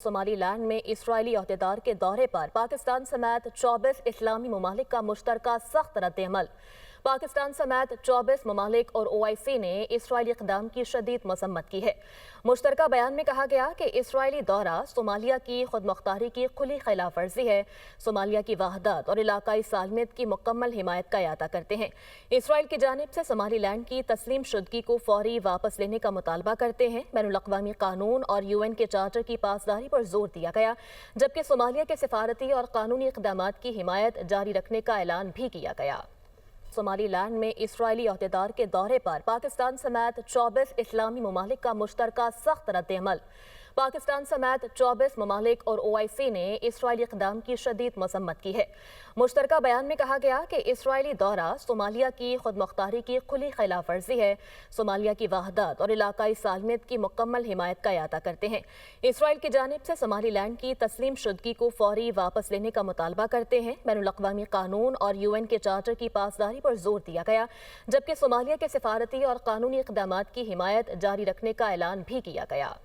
Somali land में Israeli अहदेदार के दौरे पर पाकिस्तान समेत 24 इस्लामी ममालिक का मुश्तरका सख्त रद्द-ए-अमल। पाकिस्तान समेत 24 ममालिक और OIC ने इसराइली इक़दाम की शदीद मज़म्मत की है। मुश्तरका बयान में कहा गया कि इसराइली दौरा सोमालिया की खुदमुख्तारी की खुली खिलाफ वर्जी है, सोमालिया की वहदत और इलाकाई सालमियत की मुकम्मल हिमायत का अयादा करते हैं। इसराइल की जानिब से सोमाली लैंड की तस्लीम शुदगी को फौरी वापस लेने का मुतालबा करते हैं। बैनुल-अक़वामी कानून और UN के चार्टर की पासदारी पर जोर दिया गया, जबकि सोमालिया के सिफारती और कानूनी इक़दामात की हिमायत जारी रखने का ऐलान भी किया गया। सोमाली लैंड में इसराइली अहदेदार के दौरे पर पाकिस्तान समेत 24 इस्लामी ममालिक का मुश्तरका सख्त रद्द-ए-अमल। पाकिस्तान समेत 24 ममालिक और OIC ने इसराइली इक़दाम की शदीद मज़म्मत की है। मुश्तरका बयान में कहा गया कि इसराइली दौरा सोमालिया की खुदमुख्तारी की खुली खिलाफ वर्जी है, सोमालिया की वहदत और इलाकाई सालमियत की मुकम्मल हिमायत का अयादा करते हैं। इसराइल की जानिब से सोमाली लैंड की तस्लीम शुदगी को फौरी वापस लेने का मुतालबा करते हैं। बैनुल-अक़वामी कानून और UN के चार्टर की पासदारी पर जोर दिया गया, जबकि सोमालिया के सिफारती और कानूनी इक़दामात की हिमायत जारी रखने का ऐलान भी किया गया।